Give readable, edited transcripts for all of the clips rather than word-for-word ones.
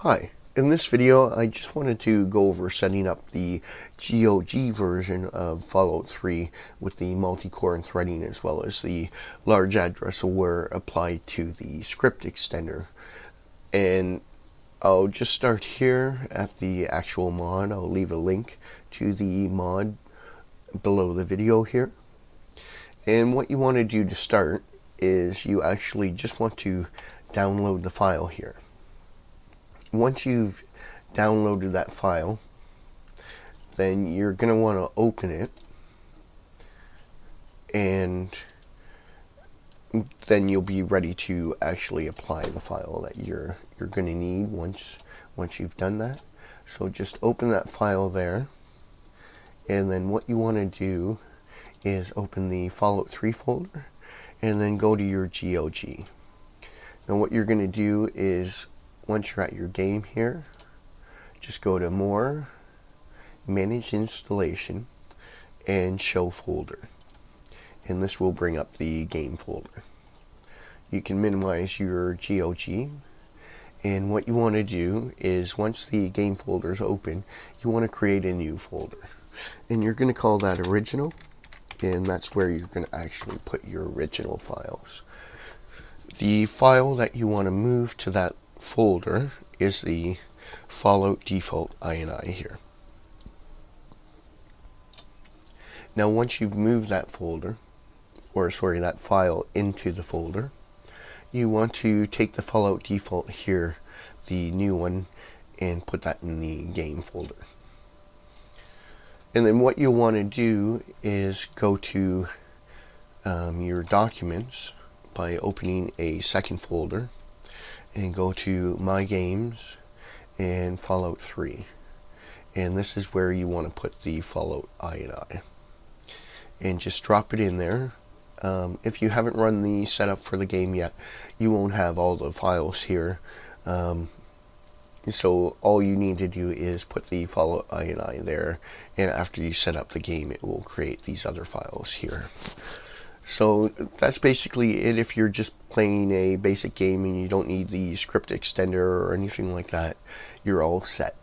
Hi, in this video I just wanted to go over setting up the GOG version of Fallout 3 with the multi-core and threading, as well as the large address aware applied to the script extender. And I'll just start here at the actual mod. I'll leave a link to the mod below the video here. And what you want to do to start is you actually just want to download the file here. Once you've downloaded that file, then you're going to want to open it, and then you'll be ready to actually apply the file that you're going to need once you've done that. So just open that file there, and then what you want to do is open the Fallout 3 folder and then go to your GOG. Now what you're going to do is, once you're at your game here, just go to More, Manage Installation, and Show Folder. And this will bring up the game folder. You can minimize your GOG. And what you want to do is, once the game folder is open, you want to create a new folder. And you're going to call that Original. And that's where you're going to actually put your original files. The file that you want to move to that folder is the Fallout default INI here. Now once you've moved that folder, that file into the folder, you want to take the Fallout default here, the new one, and put that in the game folder. And then what you'll want to do is go to your documents by opening a second folder, and go to My Games and Fallout 3. And this is where you want to put the Fallout INI. And just drop it in there. If you haven't run the setup for the game yet, you won't have all the files here. So all you need to do is put the Fallout INI there, and after you set up the game, it will create these other files here. So that's basically it. If you're just playing a basic game and you don't need the script extender or anything like that, you're all set.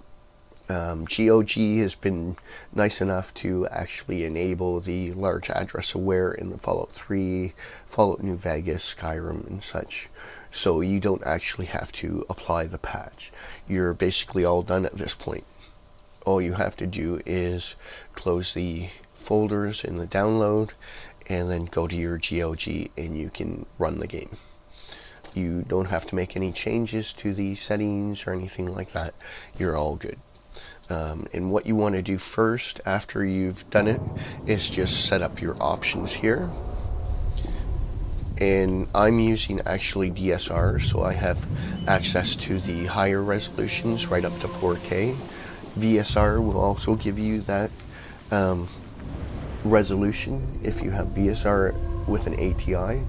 GOG has been nice enough to actually enable the large address aware in the Fallout 3, Fallout New Vegas, Skyrim, and such. So you don't actually have to apply the patch. You're basically all done at this point. All you have to do is close the folders in the download, and then go to your GOG and you can run the game. You don't have to make any changes to the settings or anything like that. You're all good. And what you want to do first, after you've done it, is just set up your options here. And I'm using actually DSR, so I have access to the higher resolutions right up to 4K. VSR will also give you that resolution if you have VSR with an ATI,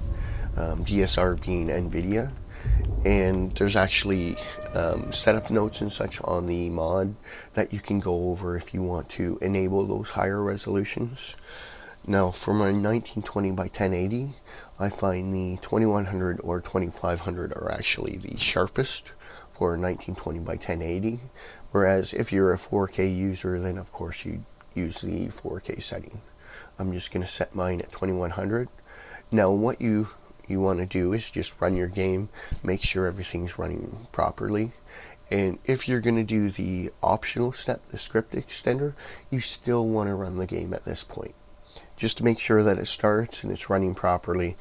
DSR being NVIDIA. And there's actually setup notes and such on the mod that you can go over if you want to enable those higher resolutions. Now for my 1920 by 1080, I find the 2100 or 2500 are actually the sharpest for 1920 by 1080, whereas if you're a 4K user, then of course you use the 4K setting. I'm just going to set mine at 2100. Now what you want to do is just run your game, make sure everything's running properly. And if you're going to do the optional step, the script extender, you still want to run the game at this point, just to make sure that it starts and it's running properly,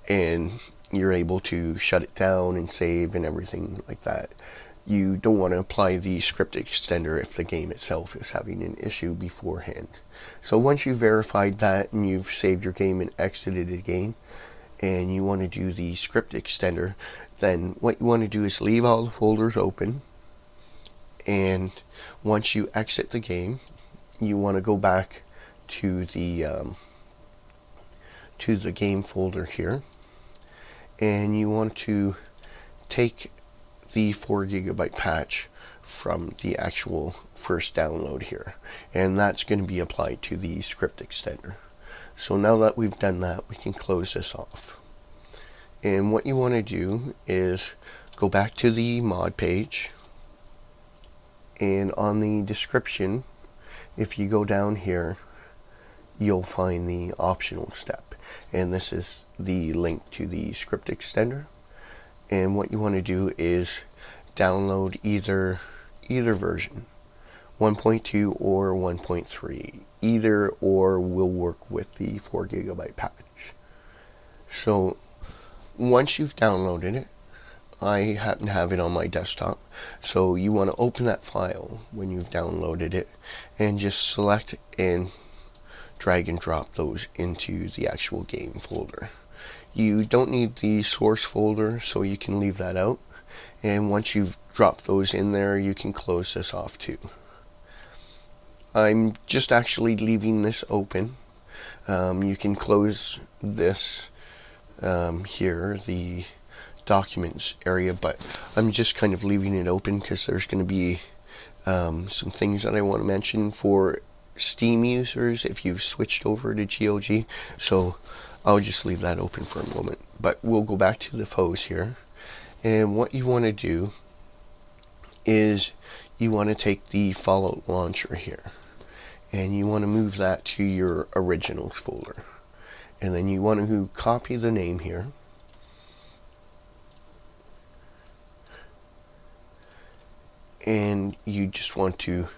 and you're able to shut it down and save and everything like that. You don't want to apply the script extender if the game itself is having an issue beforehand. So once you've verified that and you've saved your game and exited the game, and you want to do the script extender, then what you want to do is leave all the folders open, and once you exit the game, you want to go back to the game folder here, and you want to take the 4GB patch from the actual first download here, and that's going to be applied to the script extender. So now that we've done that, we can close this off. And what you want to do is go back to the mod page, And on the description, if you go down here, you'll find the optional step. And this is the link to the script extender. And what you want to do is download either version, 1.2 or 1.3. Either or will work with the 4GB patch. So once you've downloaded it, I happen to have it on my desktop, so you want to open that file when you've downloaded it and just select and drag and drop those into the actual game folder. You don't need the source folder, so you can leave that out, and once you've dropped those in there, you can close this off too. I'm just actually leaving this open. You can close this here, the documents area, but I'm just kind of leaving it open because there's going to be some things that I want to mention for Steam users if you've switched over to GOG, so I'll just leave that open for a moment. But we'll go back to the FOSE here, and what you want to do is you want to take the Fallout launcher here and you want to move that to your originals folder, and then you want to copy the name here, and you just want to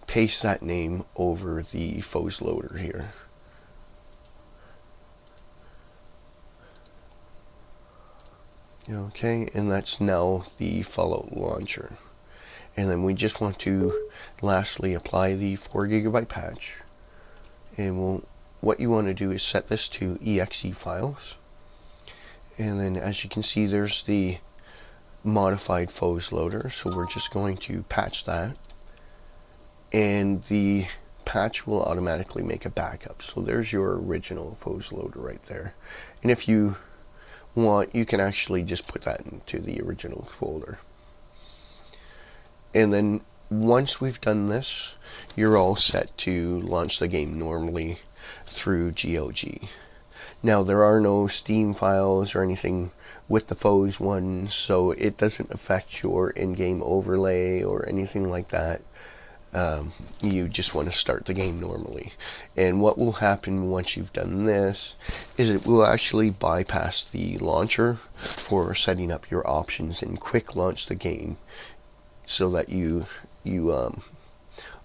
paste that name over the FOSE loader here. Okay, and that's now the Fallout launcher. And then we just want to lastly apply the 4GB patch, and what you want to do is set this to exe files, and then as you can see there's the modified FOSE loader, so we're just going to patch that, and the patch will automatically make a backup. So there's your original FOSE loader right there, and if you want, you can actually just put that into the original folder. And then once we've done this, you're all set to launch the game normally through GOG. Now there are no Steam files or anything with the FOSE one, so it doesn't affect your in-game overlay or anything like that. You just want to start the game normally. And what will happen once you've done this is it will actually bypass the launcher for setting up your options and quick launch the game, so that you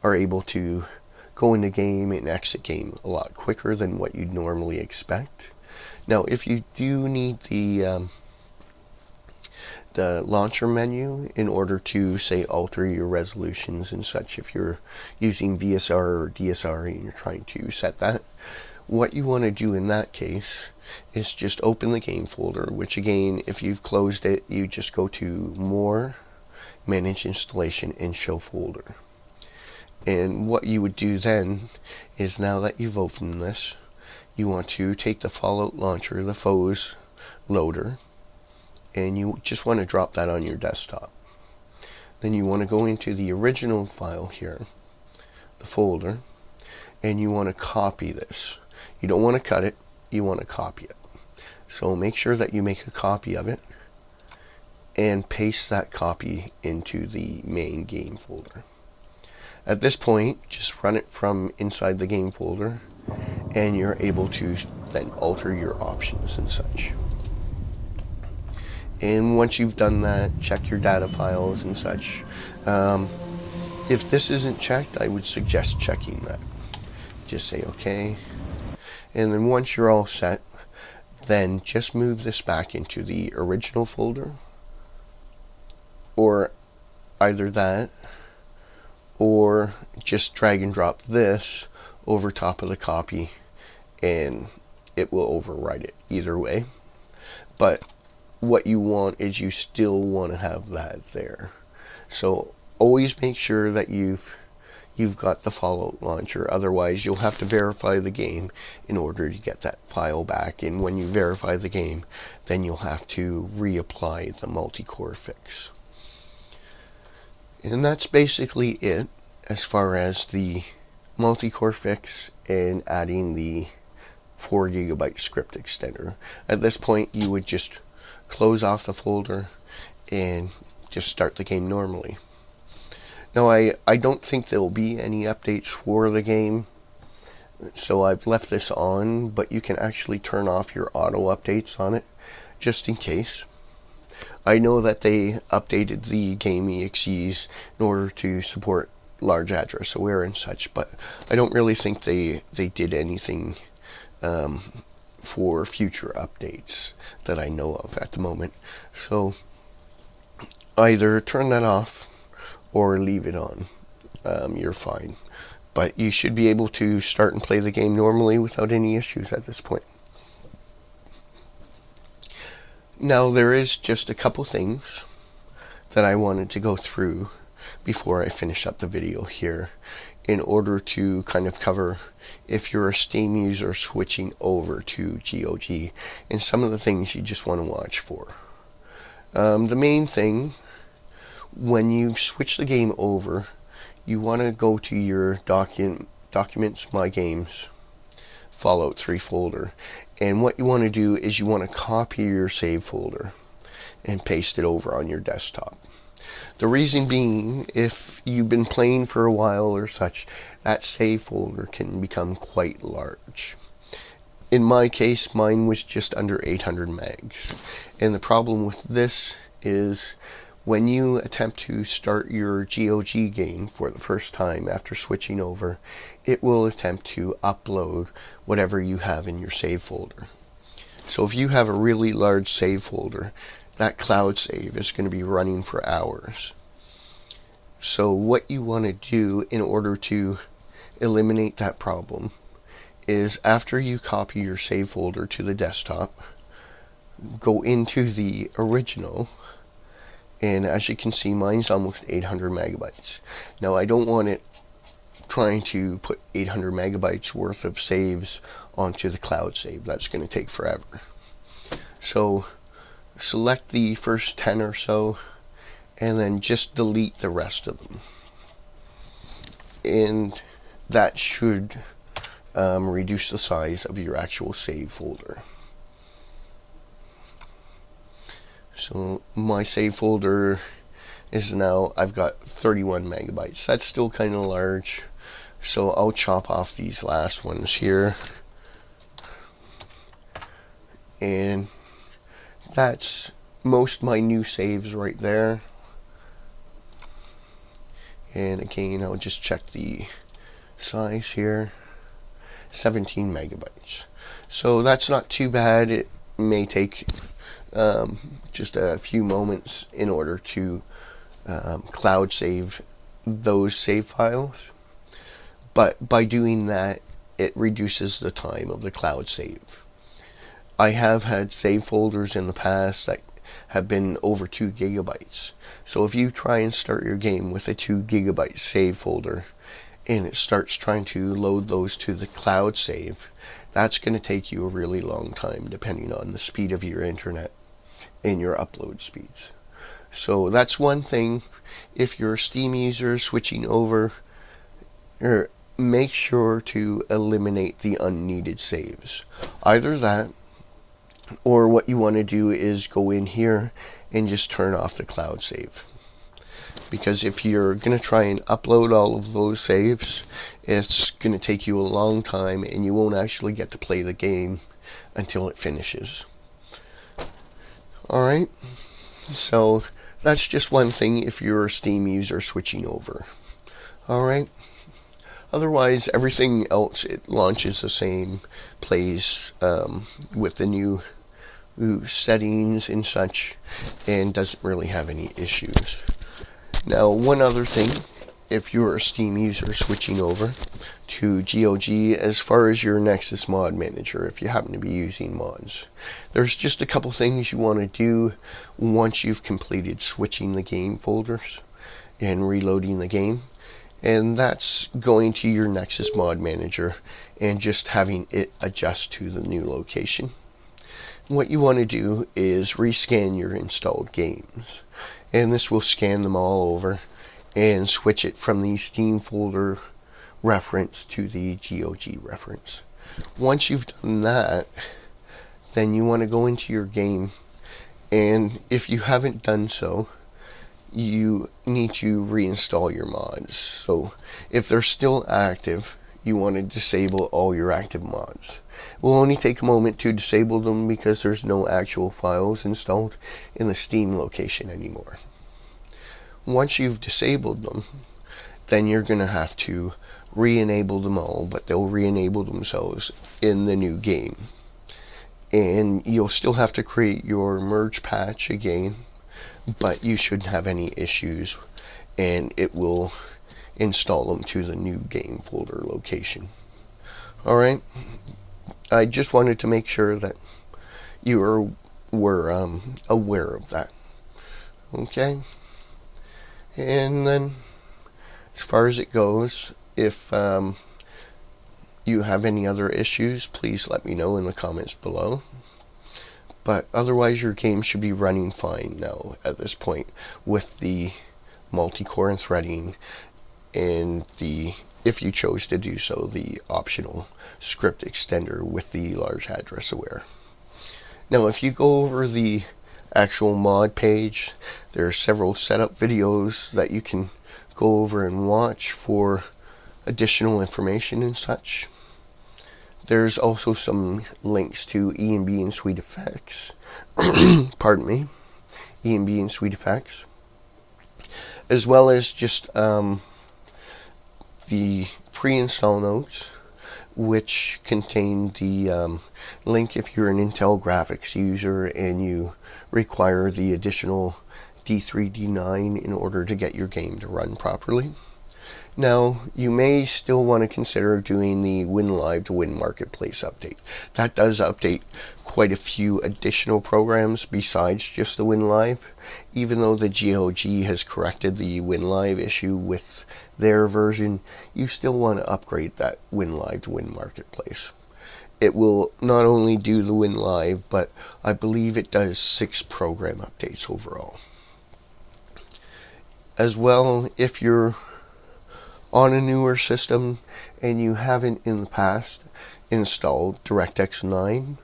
are able to go into game and exit game a lot quicker than what you'd normally expect. Now if you do need the launcher menu in order to, say, alter your resolutions and such, if you're using VSR or DSR and you're trying to set that, what you want to do in that case is just open the game folder, which again, if you've closed it, you just go to More, Manage Installation, and Show Folder. And what you would do then is, now that you've opened this, you want to take the Fallout launcher, the FOSE loader, and you just want to drop that on your desktop. Then you want to go into the original file here, the folder, and you want to copy this. You don't want to cut it, you want to copy it. So make sure that you make a copy of it and paste that copy into the main game folder. At this point, just run it from inside the game folder, and you're able to then alter your options and such. And once you've done that, check your data files and such. If this isn't checked, I would suggest checking that. Just say OK, and then once you're all set, then just move this back into the original folder, or either that, or just drag and drop this over top of the copy and it will overwrite it. Either way, but what you want is you still want to have that there. So always make sure that you've got the Fallout launcher, otherwise you'll have to verify the game in order to get that file back, and when you verify the game, then you'll have to reapply the Multicore fix. And that's basically it as far as the Multicore fix and adding the 4GB script extender. At this point, you would just close off the folder and just start the game normally. Now I don't think there will be any updates for the game, so I've left this on, but you can actually turn off your auto updates on it, just in case. I know that they updated the game EXEs in order to support large address aware and such, but I don't really think they did anything for future updates that I know of at the moment. So either turn that off or leave it on. You're fine. But you should be able to start and play the game normally without any issues at this point. Now, there is just a couple things that I wanted to go through before I finish up the video here, in order to kind of cover if you're a Steam user switching over to GOG, and some of the things you just want to watch for. The main thing, when you switch the game over, you want to go to your Documents, My Games, Fallout3 folder, and what you want to do is you want to copy your save folder and paste it over on your desktop. The reason being, if you've been playing for a while or such, that save folder can become quite large. In my case, mine was just under 800 megs, and the problem with this is when you attempt to start your GOG game for the first time after switching over, it will attempt to upload whatever you have in your save folder. So if you have a really large save folder, that cloud save is going to be running for hours. So what you want to do in order to eliminate that problem is, after you copy your save folder to the desktop, go into the original, and as you can see, mine's almost 800 megabytes. Now, I don't want it trying to put 800 megabytes worth of saves onto the cloud save. That's going to take forever. So select the first 10 or so, and then just delete the rest of them. And that should reduce the size of your actual save folder. So my save folder is now, I've got 31 megabytes. That's still kind of large, so I'll chop off these last ones here. And that's most of my new saves right there. And again, I'll just check the size here. 17 megabytes. So that's not too bad. It may take just a few moments in order to cloud save those save files. But by doing that, it reduces the time of the cloud save. I have had save folders in the past that have been over 2 gigabytes. So if you try and start your game with a 2 gigabyte save folder, and it starts trying to load those to the cloud save, that's going to take you a really long time, depending on the speed of your internet and your upload speeds. So that's one thing. If you're a Steam user switching over, make sure to eliminate the unneeded saves. Either that, or what you want to do is go in here and just turn off the cloud save. Because if you're going to try and upload all of those saves, it's going to take you a long time, and you won't actually get to play the game until it finishes. Alright, so that's just one thing if you're a Steam user switching over. Alright, otherwise everything else, it launches the same, plays with the new settings and such, and doesn't really have any issues. Now, one other thing, if you're a Steam user switching over to GOG, as far as your Nexus mod manager, if you happen to be using mods, there's just a couple things you want to do once you've completed switching the game folders and reloading the game, and that's going to your Nexus mod manager and just having it adjust to the new location. What you want to do is rescan your installed games, and this will scan them all over and switch it from the Steam folder reference to the GOG reference. Once you've done that, then you want to go into your game, and if you haven't done so, you need to reinstall your mods. So if they're still active, you want to disable all your active mods. It will only take a moment to disable them because there's no actual files installed in the Steam location anymore. Once you've disabled them, then you're going to have to re-enable them all, but they'll re-enable themselves in the new game. And you'll still have to create your merge patch again, but you shouldn't have any issues, and it will install them to the new game folder location. Alright, I just wanted to make sure that you were aware of that. Okay, and then as far as it goes, if you have any other issues, please let me know in the comments below. But otherwise, your game should be running fine now at this point with the multi-core and threading, and if you chose to do so, the optional script extender with the large address aware. Now, if you go over the actual mod page, there are several setup videos that you can go over and watch for additional information and such. There's also some links to ENB and Sweet Effects. Pardon me. ENB and Sweet Effects. As well as just the pre-install notes, which contain the link if you're an Intel graphics user and you require the additional D3, D9 in order to get your game to run properly. Now, you may still want to consider doing the WinLive to Win Marketplace update. That does update quite a few additional programs besides just the WinLive. Even though the GOG has corrected the WinLive issue with their version, you still want to upgrade that WinLive to Win Marketplace. It will not only do the WinLive, but I believe it does 6 program updates overall. As well, if you're on a newer system and you haven't in the past installed DirectX 9,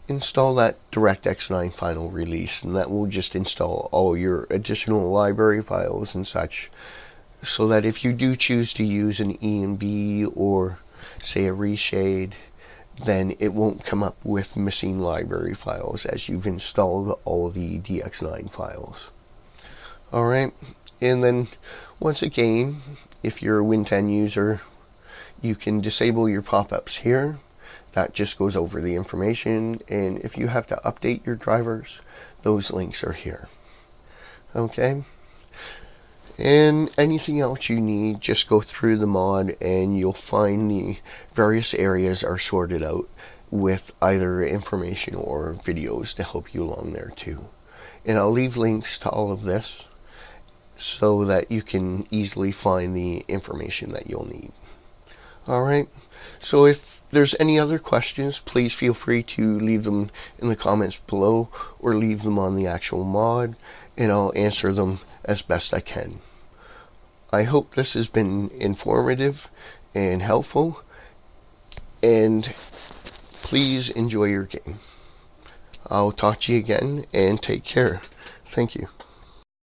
install that DirectX 9 final release, and that will just install all your additional library files and such, so that if you do choose to use an ENB or say a reshade, then it won't come up with missing library files as you've installed all the DX9 files. Alright, and then once again, if you're a Win 10 user, you can disable your pop-ups here. That just goes over the information, and if you have to update your drivers, those links are here. Okay? And anything else you need, just go through the mod and you'll find the various areas are sorted out with either information or videos to help you along there too. And I'll leave links to all of this so that you can easily find the information that you'll need. Alright, so if there's any other questions, please feel free to leave them in the comments below or leave them on the actual mod, and I'll answer them as best I can. I hope this has been informative and helpful, and please enjoy your game. I'll talk to you again, and take care. Thank you.